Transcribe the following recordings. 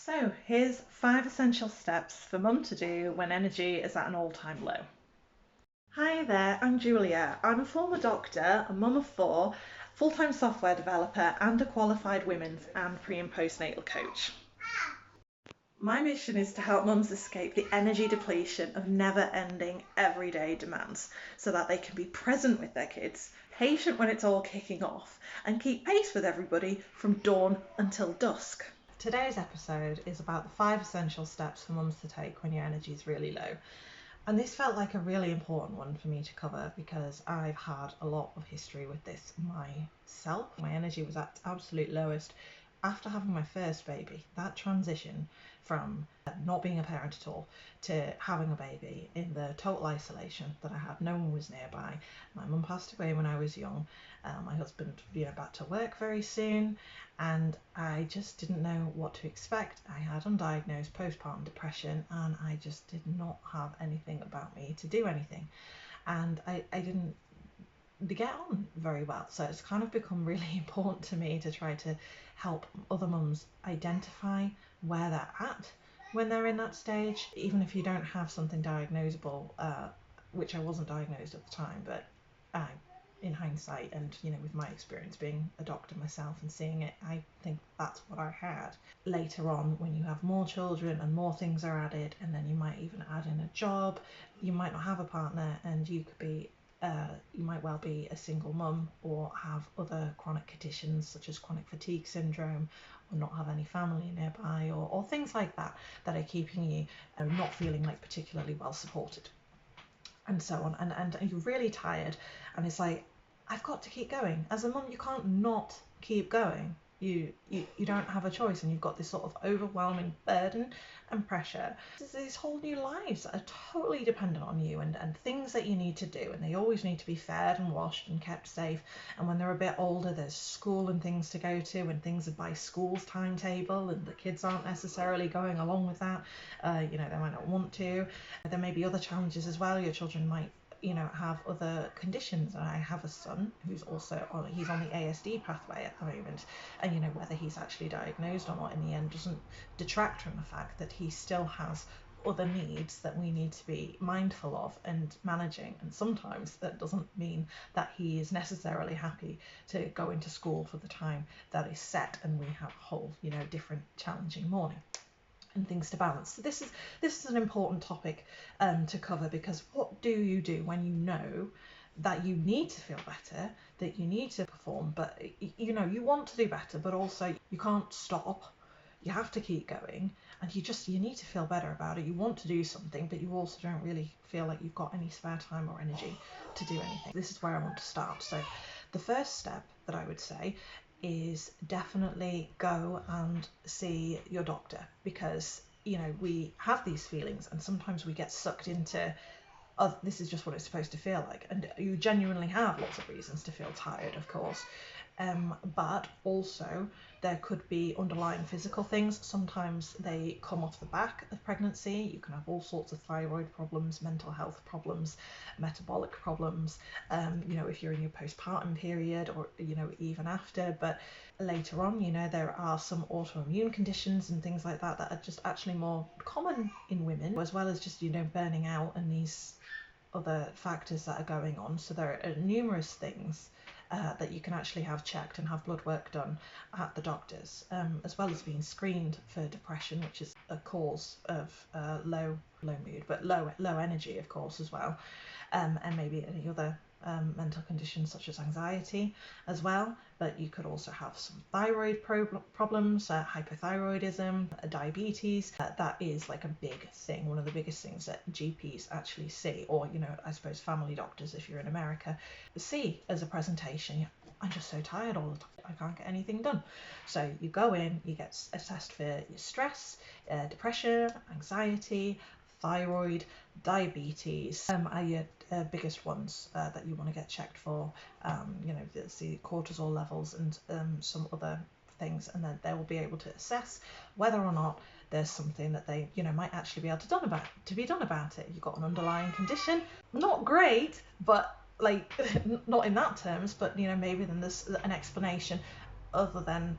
So here's 5 essential steps for mum to do when energy is at an all-time low. Hi there, I'm Julia. I'm a former doctor, a mum of four, full-time software developer and a qualified women's and pre and postnatal coach. My mission is to help mums escape the energy depletion of never-ending everyday demands so that they can be present with their kids, patient when it's all kicking off, and keep pace with everybody from dawn until dusk. Today's episode is about the 5 essential steps for mums to take when your energy is really low. And this felt like a really important one for me to cover because I've had a lot of history with this myself. My energy was at its absolute lowest after having my first baby. That transition from not being a parent at all to having a baby in the total isolation that I had. No one was nearby. My mum passed away when I was young. My husband back to work very soon, and I just didn't know what to expect. I had undiagnosed postpartum depression, and I just did not have anything about me to do anything, and I didn't get on very well. So it's kind of become really important to me to try to help other mums identify where they're at when they're in that stage, even if you don't have something diagnosable, which I wasn't diagnosed at the time, but in hindsight and with my experience being a doctor myself and seeing it, I think that's what I had. Later on, when you have more children and more things are added, and then you might even add in a job, you might not have a partner, and you could be you might well be a single mum or have other chronic conditions such as chronic fatigue syndrome, or not have any family nearby, or things like that are keeping you not feeling like particularly well supported, and so on. And you're really tired, and it's like, I've got to keep going. As a mum, you can't not keep going. You don't have a choice, and you've got this sort of overwhelming burden and pressure. There's these whole new lives that are totally dependent on you, and things that you need to do, and they always need to be fed and washed and kept safe. And when they're a bit older, there's school and things to go to, and things are by school's timetable, and the kids aren't necessarily going along with that. They might not want to. There may be other challenges as well. Your children might have other conditions. And I have a son who's also he's on the ASD pathway at the moment, and whether he's actually diagnosed or not in the end doesn't detract from the fact that he still has other needs that we need to be mindful of and managing. And sometimes that doesn't mean that he is necessarily happy to go into school for the time that is set, and we have a whole different challenging morning and things to balance. So this is an important topic to cover, because what do you do when you know that you need to feel better, that you need to perform, but you want to do better, but also you can't stop. You have to keep going, and you need to feel better about it. You want to do something, but you also don't really feel like you've got any spare time or energy to do anything. This is where I want to start. So the first step that I would say is definitely go and see your doctor, because we have these feelings, and sometimes we get sucked into, oh, this is just what it's supposed to feel like, and you genuinely have lots of reasons to feel tired, of course, but also there could be underlying physical things. Sometimes they come off the back of pregnancy. You can have all sorts of thyroid problems, mental health problems, metabolic problems, if you're in your postpartum period, or even after. But later on, there are some autoimmune conditions and things like that are just actually more common in women, as well as just burning out and these other factors that are going on. So there are numerous things that you can actually have checked and have blood work done at the doctors, as well as being screened for depression, which is a cause of low mood, but low energy, of course, as well, and maybe any other mental conditions such as anxiety as well. But you could also have some thyroid problems, hypothyroidism, diabetes. That is like a big thing, one of the biggest things that GPs actually see, or I suppose family doctors if you're in America, see as a presentation. I'm just so tired all the time, I can't get anything done. So you go in, you get assessed for your stress, depression, anxiety, thyroid, diabetes are your biggest ones that you want to get checked for. The cortisol levels and some other things, and then they will be able to assess whether or not there's something that they might actually be able to be done about it. You've got an underlying condition, not great, but like not in that terms, but maybe then there's an explanation other than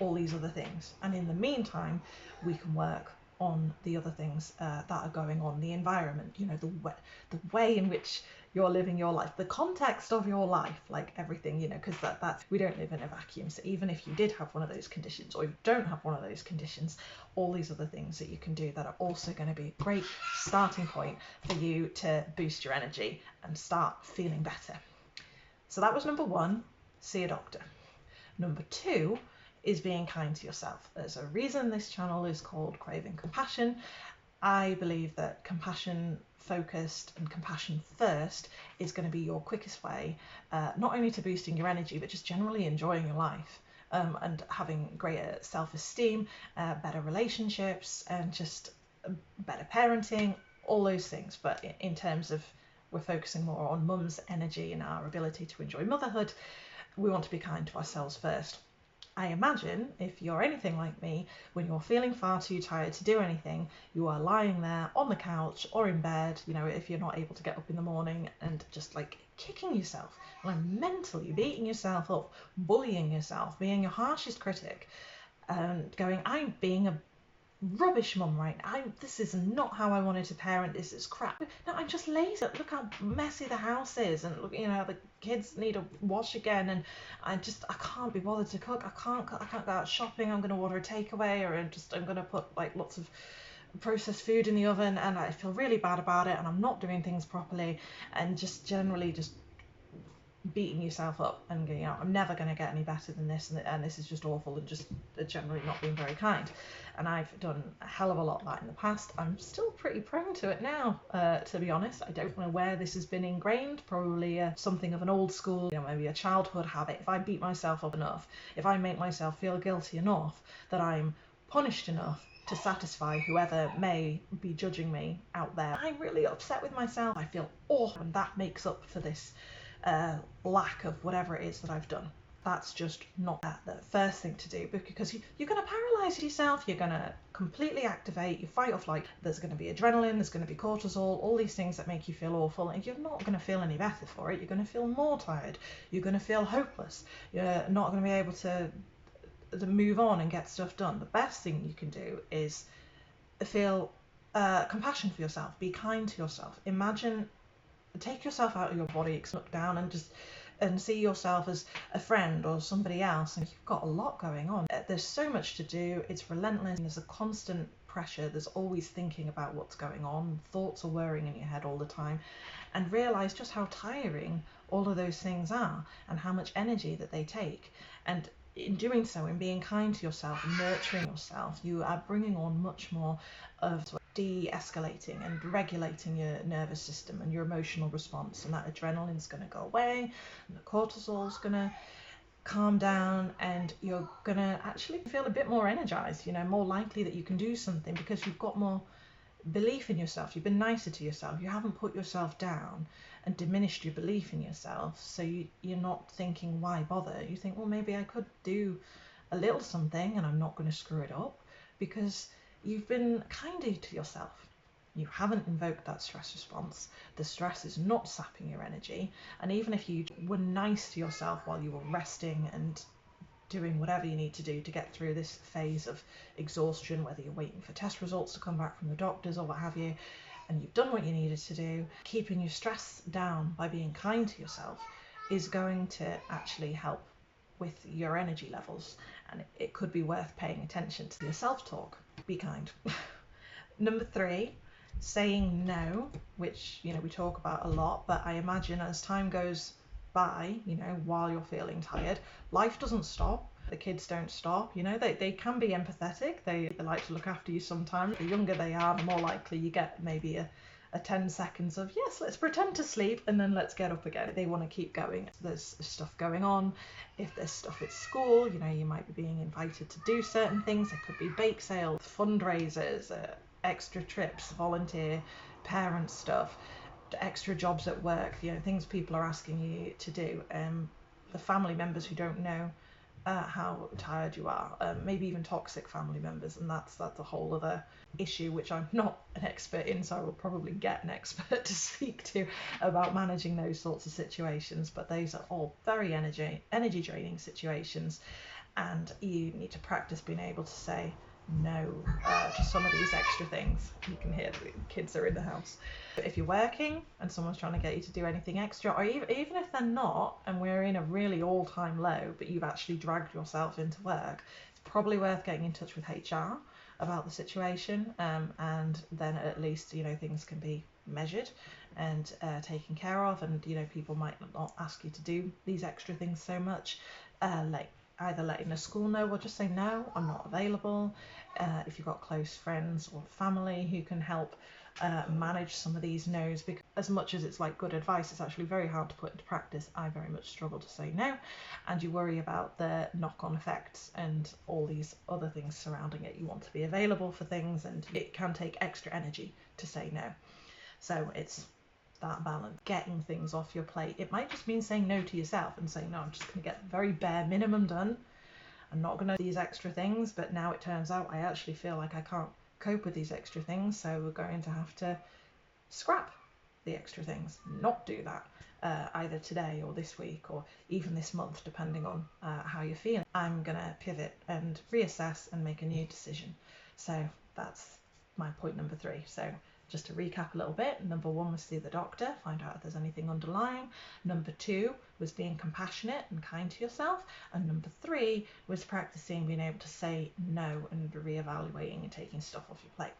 all these other things. And in the meantime, we can work on the other things that are going on, the environment, the way in which you're living your life, the context of your life, like everything, because that's, we don't live in a vacuum. So even if you did have one of those conditions, or you don't have one of those conditions, all these other things that you can do that are also going to be a great starting point for you to boost your energy and start feeling better. So that was number 1, see a doctor. Number 2 is being kind to yourself. There's a reason this channel is called Craving Compassion. I believe that compassion focused and compassion first is going to be your quickest way, not only to boosting your energy, but just generally enjoying your life, and having greater self-esteem, better relationships, and just better parenting, all those things. But in terms of, we're focusing more on mum's energy and our ability to enjoy motherhood, we want to be kind to ourselves first. I imagine if you're anything like me, when you're feeling far too tired to do anything, you are lying there on the couch or in bed, if you're not able to get up in the morning, and just like kicking yourself, like mentally beating yourself up, bullying yourself, being your harshest critic, and going, I'm being a rubbish mum right now. This is not how I wanted to parent. This is crap. No, I'm just lazy. Look how messy the house is, and look, the kids need a wash again, and I can't be bothered to cook. I can't go out shopping. I'm going to order a takeaway, or I'm going to put like lots of processed food in the oven, and I feel really bad about it, and I'm not doing things properly, and just generally just beating yourself up and going, I'm never going to get any better than this, and this is just awful, and just generally not being very kind. And I've done a hell of a lot of that in the past. I'm still pretty prone to it now, to be honest. I don't know where this has been ingrained, probably something of an old school, maybe a childhood habit. If I beat myself up enough, if I make myself feel guilty enough, that I'm punished enough to satisfy whoever may be judging me out there, I'm really upset with myself. I feel awful, and that makes up for this lack of whatever it is that I've done. That's just not the first thing to do, because you're going to paralyze yourself. You're going to completely activate your fight or flight. There's going to be adrenaline, there's going to be cortisol, all these things that make you feel awful, and you're not going to feel any better for it. You're going to feel more tired. You're going to feel hopeless. You're not going to be able to move on and get stuff done. The best thing you can do is feel compassion for yourself. Be kind to yourself. Take yourself out of your body, look down and see yourself as a friend or somebody else, and you've got a lot going on. There's so much to do. It's relentless. There's a constant pressure. There's always thinking about what's going on. Thoughts are whirring in your head all the time, and realize just how tiring all of those things are and how much energy that they take. And in doing so, in being kind to yourself and nurturing yourself, you are bringing on much more of de-escalating and regulating your nervous system and your emotional response, and that adrenaline's going to go away, and the cortisol's going to calm down, and you're going to actually feel a bit more energized, more likely that you can do something, because you've got more belief in yourself. You've been nicer to yourself. You haven't put yourself down and diminished your belief in yourself. So you're not thinking, why bother? You think, well, maybe I could do a little something and I'm not going to screw it up, because you've been kinder to yourself. You haven't invoked that stress response. The stress is not sapping your energy. And even if you were nice to yourself while you were resting and doing whatever you need to do to get through this phase of exhaustion, whether you're waiting for test results to come back from the doctors or what have you, and you've done what you needed to do, keeping your stress down by being kind to yourself is going to actually help with your energy levels, and it could be worth paying attention to your self-talk. Be kind. Number 3, saying no, which we talk about a lot, but I imagine as time goes by, while you're feeling tired, life doesn't stop. The kids don't stop. They can be empathetic. They like to look after you sometimes. The younger they are, the more likely you get maybe a 10 seconds of, yes, let's pretend to sleep and then let's get up again. They want to keep going. There's stuff going on. If there's stuff at school, you might be being invited to do certain things. It could be bake sales, fundraisers, extra trips, volunteer, parent stuff, extra jobs at work, things people are asking you to do. The family members who don't know how tired you are, maybe even toxic family members, and that's a whole other issue which I'm not an expert in, so I will probably get an expert to speak to about managing those sorts of situations. But those are all very energy draining situations, and you need to practice being able to say no to some of these extra things. You can hear the kids are in the house. If you're working and someone's trying to get you to do anything extra, or even if they're not, and we're in a really all-time low, but you've actually dragged yourself into work, it's probably worth getting in touch with HR about the situation, and then at least things can be measured and taken care of, and people might not ask you to do these extra things so much, like either letting the school know or just say no, I'm not available. If you've got close friends or family who can help manage some of these no's, because as much as it's like good advice, it's actually very hard to put into practice. I very much struggle to say no, and you worry about the knock-on effects and all these other things surrounding it. You want to be available for things, and it can take extra energy to say no. So it's that balance, getting things off your plate. It might just mean saying no to yourself and saying, no, I'm just going to get the very bare minimum done. I'm not going to do these extra things, but now it turns out I actually feel like I can't cope with these extra things, so we're going to have to scrap the extra things, not do that either today or this week or even this month, depending on how you're feeling. I'm going to pivot and reassess and make a new decision. So that's my point number 3. So just to recap a little bit, number 1 was see the doctor, find out if there's anything underlying. Number 2 was being compassionate and kind to yourself. And number 3 was practicing being able to say no and reevaluating and taking stuff off your plate.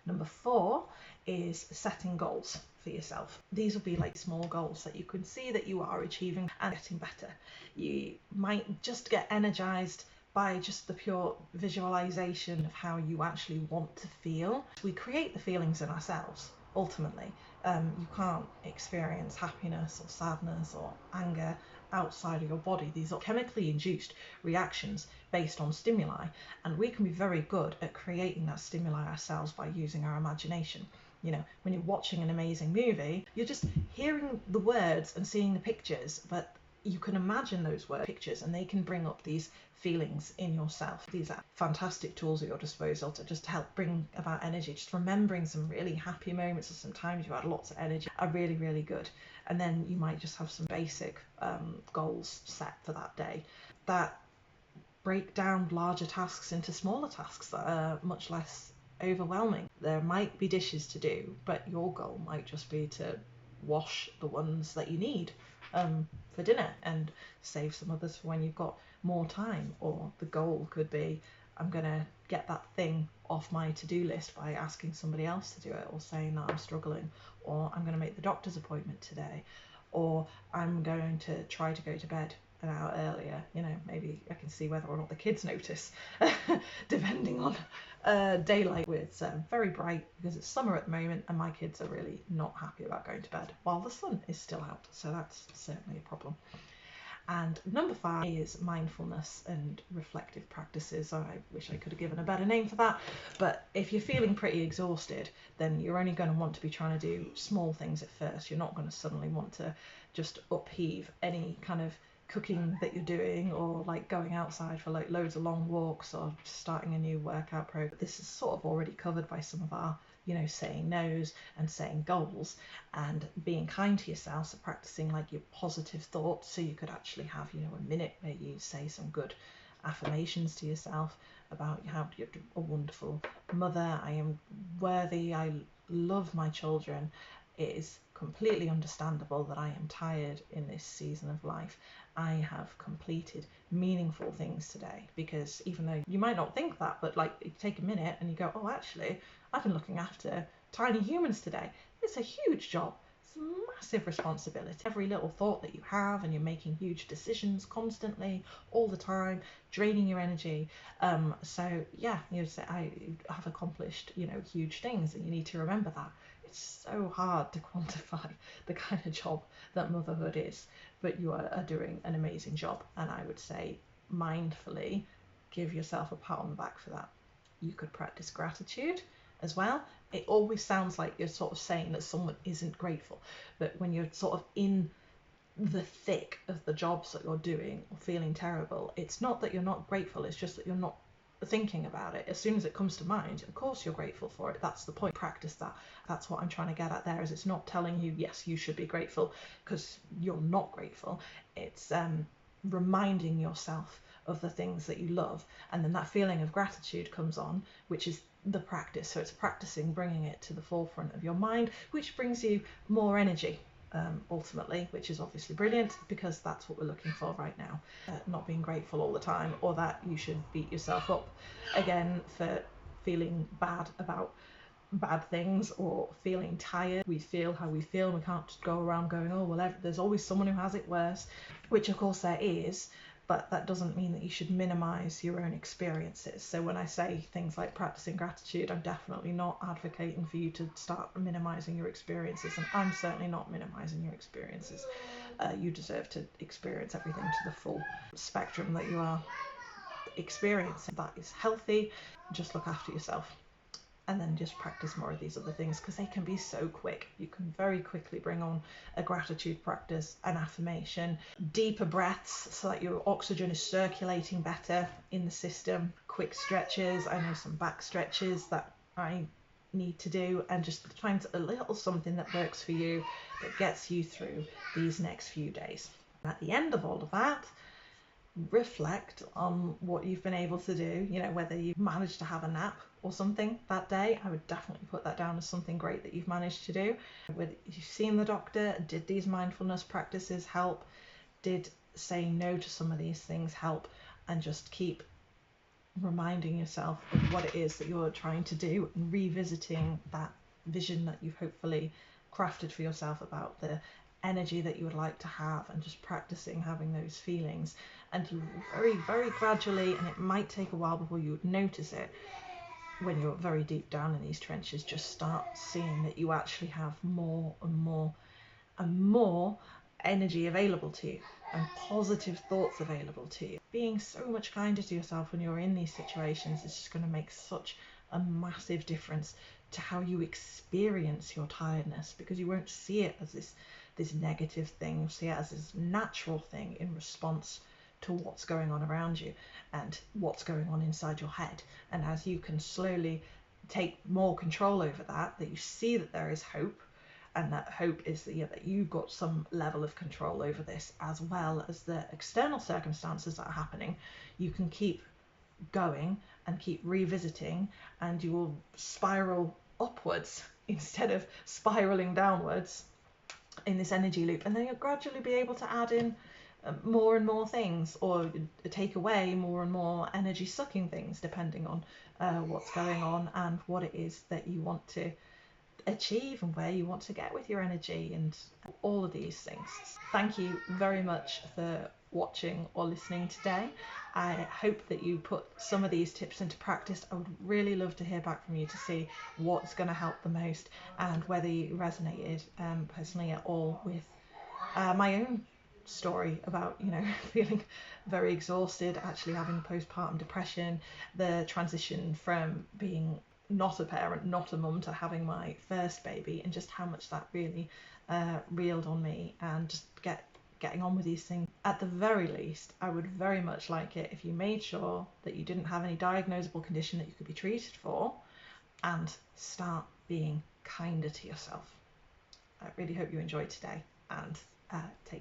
Number 4 is setting goals for yourself. These will be like small goals that you can see that you are achieving and getting better. You might just get energized by just the pure visualization of how you actually want to feel. We create the feelings in ourselves, ultimately. You can't experience happiness or sadness or anger outside of your body. These are chemically induced reactions based on stimuli, and we can be very good at creating that stimuli ourselves by using our imagination. When you're watching an amazing movie, you're just hearing the words and seeing the pictures, but you can imagine those pictures, and they can bring up these feelings in yourself. These are fantastic tools at your disposal to just help bring about energy. Just remembering some really happy moments or some times you had lots of energy are really, really good. And then you might just have some basic goals set for that day that break down larger tasks into smaller tasks that are much less overwhelming. There might be dishes to do, but your goal might just be to wash the ones that you need for dinner and save some others for when you've got more time. Or the goal could be, I'm going to get that thing off my to-do list by asking somebody else to do it, or saying that I'm struggling, or I'm going to make the doctor's appointment today, or I'm going to try to go to bed an hour earlier. Maybe I can see whether or not the kids notice, depending on daylight. It's very bright because it's summer at the moment, and my kids are really not happy about going to bed while the sun is still out, so that's certainly a problem. And number 5 is mindfulness and reflective practices. I wish I could have given a better name for that, but if you're feeling pretty exhausted, then you're only going to want to be trying to do small things at first. You're not going to suddenly want to just upheave any kind of cooking that you're doing, or like going outside for like loads of long walks, or starting a new workout program. This is sort of already covered by some of our saying no's and saying goals, and being kind to yourself, so practicing like your positive thoughts. So you could actually have a minute where you say some good affirmations to yourself about how you're a wonderful mother, I am worthy, I love my children, it is completely understandable that I am tired in this season of life. I have completed meaningful things today. Because even though you might not think that, but like you take a minute and you go, oh, actually, I've been looking after tiny humans today. It's a huge job. It's a massive responsibility. Every little thought that you have, and you're making huge decisions constantly, all the time, draining your energy. So yeah, say I have accomplished, huge things, and you need to remember that. It's so hard to quantify the kind of job that motherhood is, but you are doing an amazing job, and I would say mindfully give yourself a pat on the back for that. You could practice gratitude as well. It always sounds like you're sort of saying that someone isn't grateful, but when you're sort of in the thick of the jobs that you're doing or feeling terrible, it's not that you're not grateful, it's just that you're not thinking about it. As soon as it comes to mind, of course you're grateful for it. That's the point. Practice that. That's what I'm trying to get at there. Is it's not telling you, yes, you should be grateful, because you're not grateful. It's reminding yourself of the things that you love, and then that feeling of gratitude comes on, which is the practice. So it's practicing bringing it to the forefront of your mind, which brings you more energy, ultimately, which is obviously brilliant, because that's what we're looking for right now. Not being grateful all the time, or that you should beat yourself up again for feeling bad about bad things or feeling tired. We feel how we feel. We can't just go around going, oh well, there's always someone who has it worse, which of course there is, but that doesn't mean that you should minimize your own experiences. So when I say things like practicing gratitude, I'm definitely not advocating for you to start minimizing your experiences, and I'm certainly not minimizing your experiences. You deserve to experience everything to the full spectrum that you are experiencing. That is healthy. Just look after yourself. And then just practice more of these other things, because they can be so quick. You can very quickly bring on a gratitude practice, an affirmation, deeper breaths so that your oxygen is circulating better in the system, quick stretches. I know some back stretches that I need to do, and just find a little something that works for you, that gets you through these next few days. At the end of all of that, reflect on what you've been able to do. Whether you managed to have a nap or something that day, I would definitely put that down as something great that you've managed to do. Whether you've seen the doctor, did these mindfulness practices help, did saying no to some of these things help, and just keep reminding yourself of what it is that you're trying to do, and revisiting that vision that you've hopefully crafted for yourself about the energy that you would like to have, and just practicing having those feelings. And you very, very gradually, and it might take a while before you would notice it, when you're very deep down in these trenches, just start seeing that you actually have more and more and more energy available to you, and positive thoughts available to you. Being so much kinder to yourself when you're in these situations is just going to make such a massive difference to how you experience your tiredness, because you won't see it as this negative thing. You'll see it as this natural thing in response to what's going on around you and what's going on inside your head. And as you can slowly take more control over that you see that there is hope, and that hope is that you've got some level of control over this, as well as the external circumstances that are happening. You can keep going and keep revisiting, and you will spiral upwards instead of spiraling downwards in this energy loop. And then you'll gradually be able to add in more and more things, or take away more and more energy sucking things, depending on what's going on and what it is that you want to achieve and where you want to get with your energy, and all of these things. Thank you very much for watching or listening today. I hope that you put some of these tips into practice. I would really love to hear back from you to see what's going to help the most, and whether you resonated personally at all with my own story about feeling very exhausted, actually having postpartum depression, the transition from being not a parent, not a mum, to having my first baby, and just how much that really reeled on me, and just getting on with these things. At the very least, I would very much like it if you made sure that you didn't have any diagnosable condition that you could be treated for, and start being kinder to yourself. I really hope you enjoyed today, and take